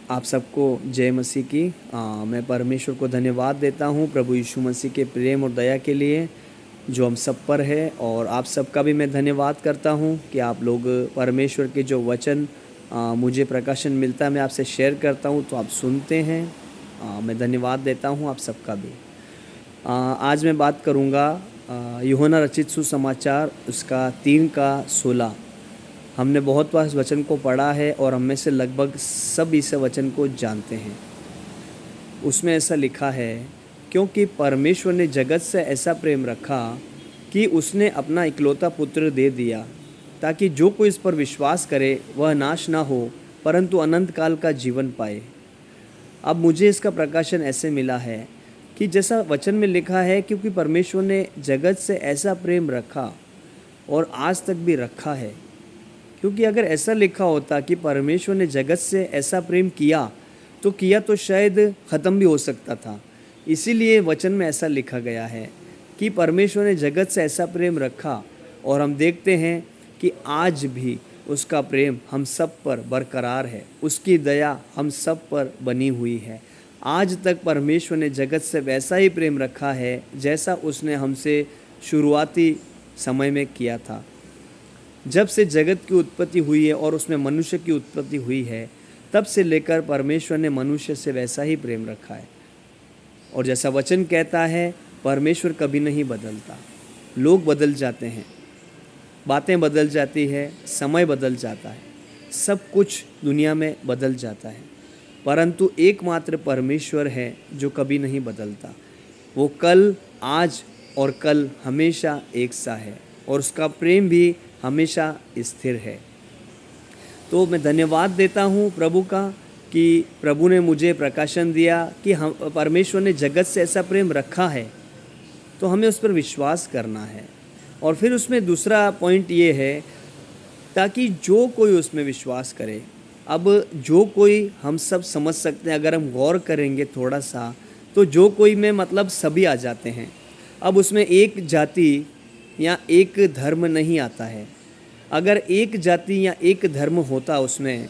आप सबको जय मसीह की। मैं परमेश्वर को धन्यवाद देता हूँ प्रभु यीशु मसीह के प्रेम और दया के लिए जो हम सब पर है, और आप सबका भी मैं धन्यवाद करता हूँ कि आप लोग परमेश्वर के जो वचन मुझे प्रकाशन मिलता है, मैं आपसे शेयर करता हूँ तो आप सुनते हैं। मैं धन्यवाद देता हूँ आप सबका भी। आज मैं बात करूँगा यूहन्ना रचित सुसमाचार उसका 3:16। हमने बहुत बार इस वचन को पढ़ा है और हम में से लगभग सब इस वचन को जानते हैं। उसमें ऐसा लिखा है, क्योंकि परमेश्वर ने जगत से ऐसा प्रेम रखा कि उसने अपना इकलौता पुत्र दे दिया, ताकि जो कोई इस पर विश्वास करे वह नाश ना हो परंतु अनंत काल का जीवन पाए। अब मुझे इसका प्रकाशन ऐसे मिला है कि जैसा वचन में लिखा है, क्योंकि परमेश्वर ने जगत से ऐसा प्रेम रखा और आज तक भी रखा है। क्योंकि अगर ऐसा लिखा होता कि परमेश्वर ने जगत से ऐसा प्रेम किया तो शायद ख़त्म भी हो सकता था। इसीलिए वचन में ऐसा लिखा गया है कि परमेश्वर ने जगत से ऐसा प्रेम रखा, और हम देखते हैं कि आज भी उसका प्रेम हम सब पर बरकरार है, उसकी दया हम सब पर बनी हुई है। आज तक परमेश्वर ने जगत से वैसा ही प्रेम रखा है जैसा उसने हमसे शुरुआती समय में किया था। जब से जगत की उत्पत्ति हुई है और उसमें मनुष्य की उत्पत्ति हुई है, तब से लेकर परमेश्वर ने मनुष्य से वैसा ही प्रेम रखा है। और जैसा वचन कहता है, परमेश्वर कभी नहीं बदलता। लोग बदल जाते हैं, बातें बदल जाती है, समय बदल जाता है, सब कुछ दुनिया में बदल जाता है, परंतु एकमात्र परमेश्वर है जो कभी नहीं बदलता। वो कल, आज और कल हमेशा एक सा है, और उसका प्रेम भी हमेशा स्थिर है। तो मैं धन्यवाद देता हूँ प्रभु का कि प्रभु ने मुझे प्रकाशन दिया कि हम परमेश्वर ने जगत से ऐसा प्रेम रखा है, तो हमें उस पर विश्वास करना है। और फिर उसमें दूसरा पॉइंट ये है, ताकि जो कोई उसमें विश्वास करे। अब जो कोई हम सब समझ सकते हैं, अगर हम गौर करेंगे थोड़ा सा, तो जो कोई में मतलब सभी आ जाते हैं। अब उसमें एक जाति या एक धर्म नहीं आता है। अगर एक जाति या एक धर्म होता उसमें,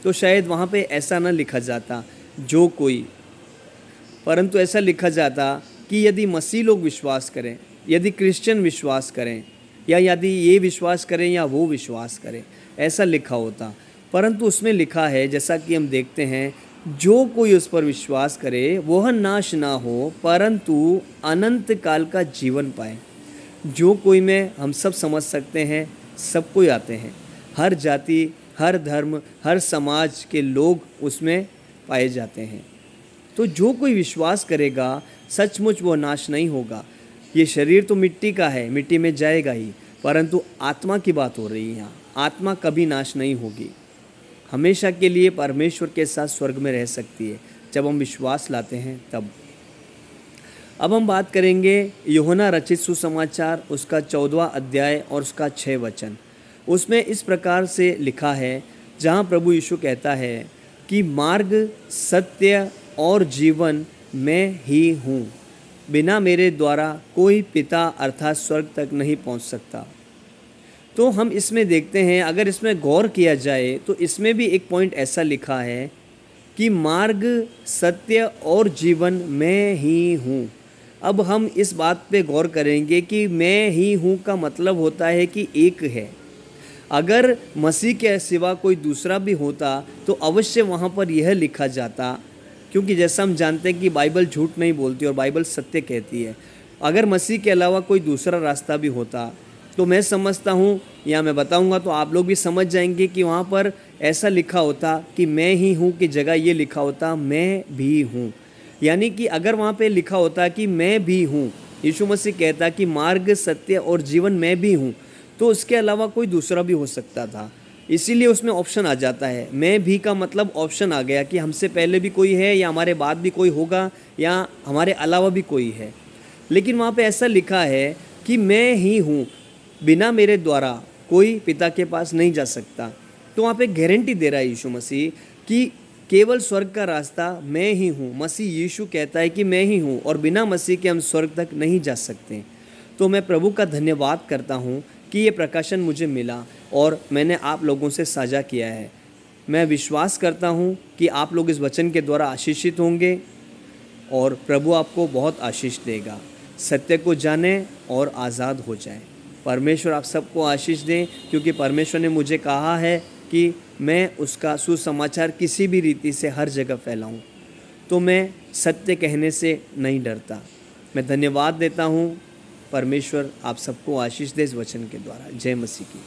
तो शायद वहाँ पे ऐसा ना लिखा जाता जो कोई, परंतु ऐसा लिखा जाता कि यदि मसीह लोग विश्वास करें, यदि क्रिश्चियन विश्वास करें, या यदि ये विश्वास करें या वो विश्वास करें, ऐसा लिखा होता। परंतु उसमें लिखा है, जैसा कि हम देखते हैं, जो कोई उस पर विश्वास करे वह नाश ना हो परंतु अनंत काल का जीवन पाए। जो कोई में हम सब समझ सकते हैं, सब कोई आते हैं, हर जाति, हर धर्म, हर समाज के लोग उसमें पाए जाते हैं। तो जो कोई विश्वास करेगा, सचमुच वो नाश नहीं होगा। ये शरीर तो मिट्टी का है, मिट्टी में जाएगा ही, परंतु आत्मा की बात हो रही है यहाँ। आत्मा कभी नाश नहीं होगी, हमेशा के लिए परमेश्वर के साथ स्वर्ग में रह सकती है, जब हम विश्वास लाते हैं तब। अब हम बात करेंगे यूहन्ना रचित सुसमाचार उसका 14वां अध्याय और उसका 6 वचन। उसमें इस प्रकार से लिखा है, जहाँ प्रभु यीशु कहता है कि मार्ग, सत्य और जीवन मैं ही हूँ, बिना मेरे द्वारा कोई पिता अर्थात स्वर्ग तक नहीं पहुँच सकता। तो हम इसमें देखते हैं, अगर इसमें गौर किया जाए तो इसमें भी एक पॉइंट ऐसा लिखा है कि मार्ग, सत्य और जीवन मैं ही हूँ। अब हम इस बात पे गौर करेंगे कि मैं ही हूँ का मतलब होता है कि एक है। अगर मसीह के सिवा कोई दूसरा भी होता तो अवश्य वहाँ पर यह लिखा जाता, क्योंकि जैसा हम जानते हैं कि बाइबल झूठ नहीं बोलती और बाइबल सत्य कहती है। अगर मसीह के अलावा कोई दूसरा रास्ता भी होता तो मैं समझता हूँ, या मैं बताऊँगा तो आप लोग भी समझ जाएंगे कि वहाँ पर ऐसा लिखा होता कि मैं ही हूँ की जगह ये लिखा होता मैं भी हूँ। यानी कि अगर वहाँ पे लिखा होता कि मैं भी हूँ, यीशु मसीह कहता कि मार्ग, सत्य और जीवन मैं भी हूँ, तो उसके अलावा कोई दूसरा भी हो सकता था। इसीलिए उसमें ऑप्शन आ जाता है। मैं भी का मतलब ऑप्शन आ गया कि हमसे पहले भी कोई है, या हमारे बाद भी कोई होगा, या हमारे अलावा भी कोई है। लेकिन वहाँ पे ऐसा लिखा है कि मैं ही हूँ, बिना मेरे द्वारा कोई पिता के पास नहीं जा सकता। तो वहाँ पे गारंटी दे रहा है यीशु मसीह कि केवल स्वर्ग का रास्ता मैं ही हूँ। मसीह यीशु कहता है कि मैं ही हूँ, और बिना मसीह के हम स्वर्ग तक नहीं जा सकते। तो मैं प्रभु का धन्यवाद करता हूँ कि ये प्रकाशन मुझे मिला और मैंने आप लोगों से साझा किया है। मैं विश्वास करता हूँ कि आप लोग इस वचन के द्वारा आशीषित होंगे और प्रभु आपको बहुत आशीष देगा। सत्य को जाने और आज़ाद हो जाए। परमेश्वर आप सबको आशीष दें, क्योंकि परमेश्वर ने मुझे कहा है कि मैं उसका सुसमाचार किसी भी रीति से हर जगह फैलाऊं, तो मैं सत्य कहने से नहीं डरता। मैं धन्यवाद देता हूं। परमेश्वर आप सबको आशीष दे इस वचन के द्वारा। जय मसीह की।